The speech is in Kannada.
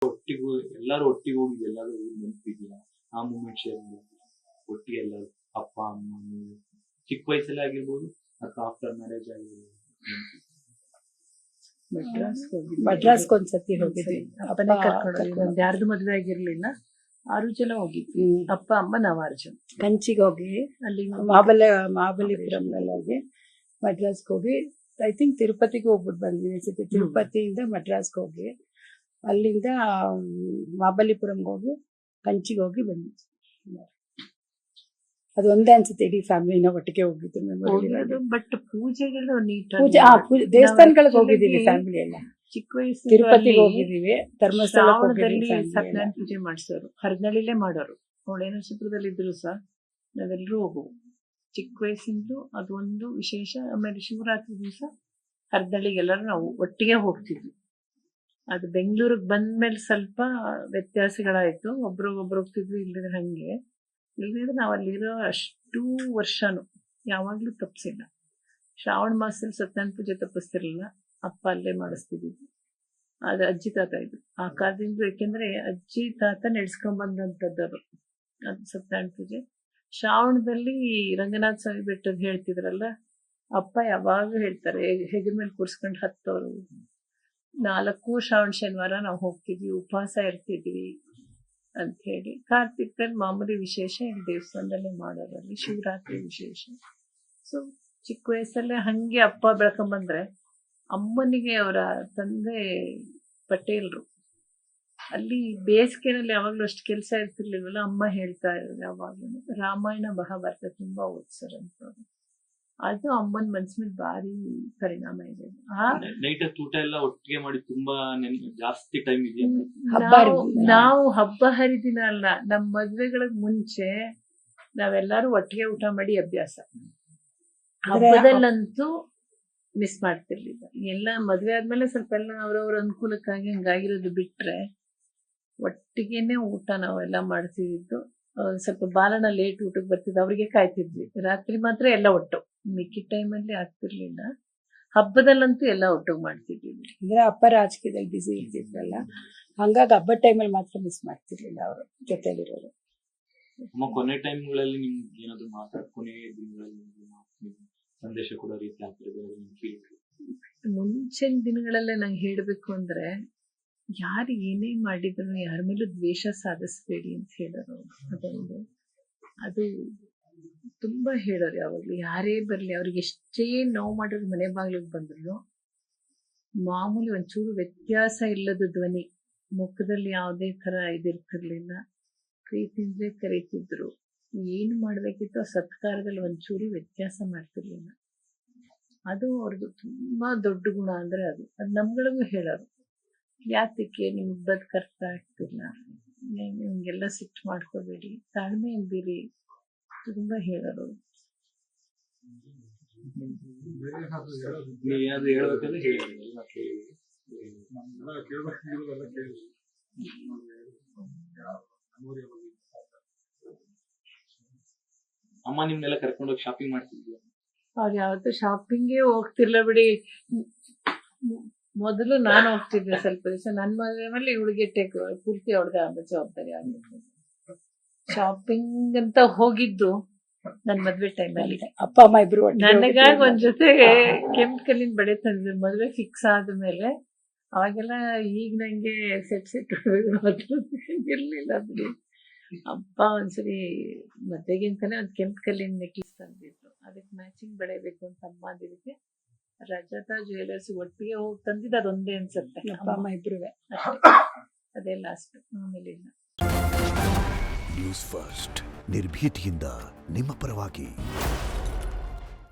ಒಟ್ಟಿಗೂ ಎಲ್ಲರೂ ಒಟ್ಟಿಗೆ ಹೋಗಿ ಎಲ್ಲರೂ ನೆನಪಿದೆಯಾ ಆ ಮೂಮೆಂಟ್ ಶೇರ್ ಒಟ್ಟಿಗೆ ಎಲ್ಲರೂ ಅಪ್ಪ ಅಮ್ಮ ನೀವು ಚಿಕ್ಕ ವಯಸ್ಸಲ್ಲಿ ಆಗಿರ್ಬೋದು ಅಥವಾ ಆಫ್ಟರ್ ಮ್ಯಾರೇಜ್ ಆಗಿರ್ಬೋದು? ಮಡ್ರಾಸ್ಗೆ ಒಂದ್ಸತಿ ಹೋಗಿದ್ವಿ, ಅಪ್ಪನೇ ಕರ್ಕೊಂಡು. ಒಂದ್ ಯಾರ್ದು ಮದ್ವೆ ಆಗಿರ್ಲಿಲ್ಲ, 6 ಜನ ಹೋಗಿದ್ವಿ, ಅಪ್ಪ ಅಮ್ಮ ನಾವ್ 6 ಜನ. ಕಂಚಿಗೆ ಹೋಗಿ ಅಲ್ಲಿ ಮಹಾಬಲಿಪುರಂನಲ್ಲಿ ಹೋಗಿ ಮಡ್ರಾಸ್ಗೆ ಹೋಗಿ, ಐ ಥಿಂಕ್ ತಿರುಪತಿಗೆ ಹೋಗ್ಬಿಟ್ಟು ಬಂದ್ವಿ ಅನ್ಸುತ್ತೆ. ತಿರುಪತಿಯಿಂದ ಮಡ್ರಾಸ್ಗೆ ಹೋಗಿ ಅಲ್ಲಿಂದ ಮಹಾಬಲಿಪುರಂಗೆ ಹೋಗಿ ಕಂಚಿಗೆ ಹೋಗಿ ಬಂದ್ವಿ. ಅದು ಒಂದೇ ಅನ್ಸುತ್ತೆ ಇಡೀ ಫ್ಯಾಮಿಲಿನ ಒಟ್ಟಿಗೆ ಹೋಗಿದ್ದು. ಬಟ್ ಪೂಜೆಗಳು ಪೂಜೆ ದೇವಸ್ಥಾನಗಳಿಗೆ ಹೋಗಿದ್ದೀವಿ ಫ್ಯಾಮಿಲಿ ಎಲ್ಲ. ಚಿಕ್ಕ ವಯಸ್ಸು ತಿರುಪತಿಗೆ ಹೋಗಿದ್ದೀವಿ, ಶ್ರಾವಣದಲ್ಲಿ ಸತ್ಯನಾರಾಯಣ ಪೂಜೆ ಮಾಡಿಸೋರು, ಹರದಳ್ಳಿಲೇ ಮಾಡೋರು. ಹೊಳೆ ನಕ್ಷತ್ರದಲ್ಲಿ ಇದ್ರು ಸಹ ನಾವೆಲ್ಲರೂ ಹೋಗುವು ಚಿಕ್ಕ ವಯಸ್ಸಿಂದು. ಅದೊಂದು ವಿಶೇಷ. ಆಮೇಲೆ ಶಿವರಾತ್ರಿ ದಿವಸ ಹರದಳ್ಳಿಗೆಲ್ಲರೂ ನಾವು ಒಟ್ಟಿಗೆ ಹೋಗ್ತಿದ್ವಿ. ಅದು ಬೆಂಗಳೂರಿಗೆ ಬಂದ್ಮೇಲೆ ಸ್ವಲ್ಪ ವ್ಯತ್ಯಾಸಗಳಾಯ್ತು, ಒಬ್ರಿಗೊಬ್ರು ಹೋಗ್ತಿದ್ವಿ, ಇಲ್ಲದ್ರೆ ಹಂಗೆ. ಇಲ್ಲದ್ರೆ ನಾವು ಅಲ್ಲಿರೋ ಅಷ್ಟು ವರ್ಷನೂ ಯಾವಾಗ್ಲೂ ತಪ್ಪಿಸಿಲ್ಲ. ಶ್ರಾವಣ ಮಾಸದಲ್ಲಿ ಸತ್ಯನಾರಾಯಣ ಪೂಜೆ ತಪ್ಪಿಸ್ತಿರ್ಲಿಲ್ಲ, ಅಪ್ಪ ಅಲ್ಲೇ ಮಾಡಿಸ್ತಿದ್ವಿ. ಅದು ಅಜ್ಜಿ ತಾತ ಇದು ಆ ಕಾಲದಿಂದ, ಯಾಕೆಂದ್ರೆ ಅಜ್ಜಿ ತಾತ ನಡೆಸ್ಕೊಂಡ್ಬಂದಂಥದ್ದು ಅದು ಸತ್ಯನಾರಾಯಣ ಪೂಜೆ. ಶ್ರಾವಣದಲ್ಲಿ ರಂಗನಾಥ ಸ್ವಾಮಿ ಬೆಟ್ಟದ ಹೇಳ್ತಿದ್ರಲ್ಲ, ಅಪ್ಪ ಯಾವಾಗ ಹೇಳ್ತಾರೆ ಹೆಗಲ ಮೇಲೆ ಕೂರ್ಸ್ಕೊಂಡು ಹತ್ತೋರು. 4 ಶ್ರಾವಣ ಶನಿವಾರ ನಾವು ಹೋಗ್ತಿದ್ವಿ, ಉಪವಾಸ ಇರ್ತಿದ್ವಿ ಅಂತ ಹೇಳಿ. ಕಾರ್ತಿಕದಲ್ಲಿ ಮಾಮೂಲಿ ವಿಶೇಷ ಇಲ್ಲಿ ದೇವಸ್ಥಾನದಲ್ಲೇ ಮಾಡೋರಲ್ಲಿ, ಶಿವರಾತ್ರಿ ವಿಶೇಷ. ಸೊ ಚಿಕ್ಕ ವಯಸ್ಸಲ್ಲೇ ಹಂಗೆ ಅಪ್ಪ ಬೆಳ್ಕೊಂಬಂದ್ರೆ, ಅಮ್ಮನಿಗೆ ಅವರ ತಂದೆ ಪಟೇಲ್ರು. ಅಲ್ಲಿ ಬೇಸಿಗೆನಲ್ಲಿ ಯಾವಾಗ್ಲೂ ಅಷ್ಟು ಕೆಲಸ ಇರ್ತಿರ್ಲಿಲ್ವಲ್ಲ, ಅಮ್ಮ ಹೇಳ್ತಾ ಇರೋದು ಯಾವಾಗ್ಲೂ ರಾಮಾಯಣ ಮಹಾಭಾರತ ತುಂಬಾ ಓದ್ಸರಂತವ್ರು. ಅದು ಅಮ್ಮನ ಮನ್ಸಿನ ಭಾರಿ ಪರಿಣಾಮ ಇದೆ. ನೈಟ್ ಊಟ ಎಲ್ಲ ಒಟ್ಟಿಗೆ ಮಾಡಿ ತುಂಬಾ ಜಾಸ್ತಿ ಟೈಮ್ ಇದೆಯಾ? ನಾವು ಹಬ್ಬ ಹರಿದಿನ ಅಲ್ಲ, ನಮ್ಮ ಮದ್ವೆಗಳಿಗೆ ಮುಂಚೆ ನಾವೆಲ್ಲರೂ ಒಟ್ಟಿಗೆ ಊಟ ಮಾಡಿ ಅಭ್ಯಾಸ. ಹಬ್ಬದಲ್ಲಂತೂ ಮಿಸ್ ಮಾಡ್ತಿರ್ಲಿಲ್ಲ. ಎಲ್ಲ ಮದ್ವೆ ಆದ್ಮೇಲೆ ಸ್ವಲ್ಪ ಎಲ್ಲ ಅವ್ರವ್ರ ಅನುಕೂಲಕ್ಕಾಗಿ ಹಂಗಾಗಿರೋದು ಬಿಟ್ರೆ ಒಟ್ಟಿಗೆನೆ ಊಟ ನಾವೆಲ್ಲ ಮಾಡ್ತಿದ್ದು. ಸ್ವಲ್ಪ ಬಾಲನ ಲೇಟ್ ಊಟಕ್ಕೆ ಬರ್ತಿದ್ವಿ, ಅವ್ರಿಗೆ ಕಾಯ್ತಿದ್ವಿ. ರಾತ್ರಿ ಮಾತ್ರ ಎಲ್ಲ ಒಟ್ಟು, ಮಿಕ್ಕಿ ಟೈಮಲ್ಲಿ ಆಗ್ತಿರ್ಲಿಲ್ಲ. ಹಬ್ಬದಲ್ಲಂತೂ ಎಲ್ಲ ಒಟ್ಟಿಗೆ ಮಾಡ್ತಿದ್ವಿ. ಅಂದ್ರೆ ಅಪ್ಪ ರಾಜಕೀಯದಲ್ಲಿ ಬಿಸಿ ಇರ್ತಿದ್ರಲ್ಲ, ಹಂಗಾಗಿ ಹಬ್ಬದ ಟೈಮಲ್ಲಿ ಮಾತ್ರ ಮಿಸ್ ಮಾಡ್ತಿರ್ಲಿಲ್ಲ ಅವ್ರ ಜೊತೆಲಿರೋರು. ಕೊನೆ ಟೈಮ್ಗಳಲ್ಲಿ ನಿಮ್ಗೆ ಏನಾದ್ರು ಕೊನೆ ದಿನಗಳಲ್ಲಿ ಸಂದೇಶ ಕೊಡೋ ರೀತಿ ಆಗ್ತಿರೋದು? ಮುಂಚಿನ ದಿನಗಳಲ್ಲೇ ನಂಗೆ ಹೇಳ್ಬೇಕು ಅಂದ್ರೆ, ಯಾರು ಏನೇ ಮಾಡಿದ್ರು ಯಾರ ಮೇಲೂ ದ್ವೇಷ ಸಾಧಿಸ್ಬೇಡಿ ಅಂತ ಹೇಳೋರು. ಅದೊಂದು ಅದು ತುಂಬಾ ಹೇಳೋರು ಯಾವಾಗ್ಲೂ. ಯಾರೇ ಬರ್ಲಿ, ಅವ್ರಿಗೆ ಎಷ್ಟೇ ನೋವು ಮಾಡಿದ್ರು ಮನೆ ಬಾಗಿಲಿಗೆ ಬಂದ್ರು ಮಾಮೂಲಿ ಒಂಚೂರು ವ್ಯತ್ಯಾಸ ಇಲ್ಲದ ಧ್ವನಿ, ಮುಖದಲ್ಲಿ ಯಾವುದೇ ತರ ಇದಿರ್ತಿರ್ಲಿಲ್ಲ. ಪ್ರೀತಿಯಿಂದಲೇ ಕರೀತಿದ್ರು. ಏನು ಮಾಡ್ಬೇಕಿತ್ತು ಆ ಸತ್ಕಾರದಲ್ಲಿ ಒಂಚೂರು ವ್ಯತ್ಯಾಸ ಮಾಡ್ತಿರ್ಲಿಲ್ಲ. ಅದು ಅವ್ರದ್ದು ತುಂಬಾ ದೊಡ್ಡ ಗುಣ ಅಂದ್ರೆ ಅದು ನಮ್ಗಳಿಗೂ ಹೇಳೋರು. ಯಾತಕ್ಕೆ ನಿಮ್ಗೆ ಬದುಕರ್ಥ ಆಗ್ತಿಲ್ಲ, ನಿಮ್ಗೆಲ್ಲ ಸಿಟ್ಟು ಮಾಡ್ಕೋಬೇಡಿ, ತಾಳ್ಮೆಯಿಂದಿರಿ, ತುಂಬಾ ಹೇಳೋರು. ಅಮ್ಮ ನಿಮ್ನೆಲ್ಲ ಕರ್ಕೊಂಡೋಗಿ ಶಾಪಿಂಗ್ ಮಾಡ್ತಿದ್ವಿ? ಅವ್ರು ಯಾವತ್ತೂ ಶಾಪಿಂಗೇ ಹೋಗ್ತಿರ್ಲ ಬಿಡಿ. ಮೊದಲು ನಾನು ಹೋಗ್ತಿದ್ದೆ ಸ್ವಲ್ಪ ದಿವಸ. ನನ್ನ ಮದುವೆ ಮೇಲೆ ಇವಳಿಗೆ ಪೂರ್ತಿ ಅವ್ಳದ ಜವಾಬ್ದಾರಿ ಆಗ್ಬೇಕು. ಶಾಪಿಂಗ್ ಅಂತ ಹೋಗಿದ್ದು ನನ್ ಮದ್ವೆ ಟೈಮಲ್ಲಿ. ಅಪ್ಪ ಅಮ್ಮ ಇಬ್ರು ನನಗಾಗಿ ಒಂದ್ ಜೊತೆಗೆ ಕೆಂಪು ಕಲ್ಲಿನ ಬಳೆ ತಂದಿದ್ರು ಮದ್ವೆ ಫಿಕ್ಸ್ ಆದ್ಮೇಲೆ. ಅವಾಗೆಲ್ಲ ಈಗ ನಂಗೆ ಸೆಟ್ ಇರ್ಲಿಲ್ಲ ಬಿಡಿ. ಅಪ್ಪ ಒಂದ್ಸರಿ ಮದ್ವೆಗಿಂತಾನೆ ಒಂದ್ ಕೆಂಪು ಕಲ್ಲಿನ ನೆಕ್ಲೆಸ್ ತಂದಿದ್ರು, ಅದಕ್ಕೆ ಮ್ಯಾಚಿಂಗ್ ಬಳೆ ಬೇಕು ಅಂತ ಅಮ್ಮ ಅಂದಿದ್ದಕ್ಕೆ ರಜತಾ ಜ್ಯುವೆಲರ್ಸ್ ಒಟ್ಟಿಗೆ ಹೋಗಿ ತಂದಿದ್ದು ಅದೊಂದೇ ಅನ್ಸುತ್ತೆ. ಅಪ್ಪ ಅಮ್ಮ ಇಬ್ರು ಅದೇ ಲಾಸ್ಟ್, ಆಮೇಲೆ ಇಲ್ಲ. ನ್ಯೂಸ್ ಫಸ್ಟ್, ನಿರ್ಭೀತಿಯಿಂದ ನಿಮ್ಮ ಪರವಾಗಿ.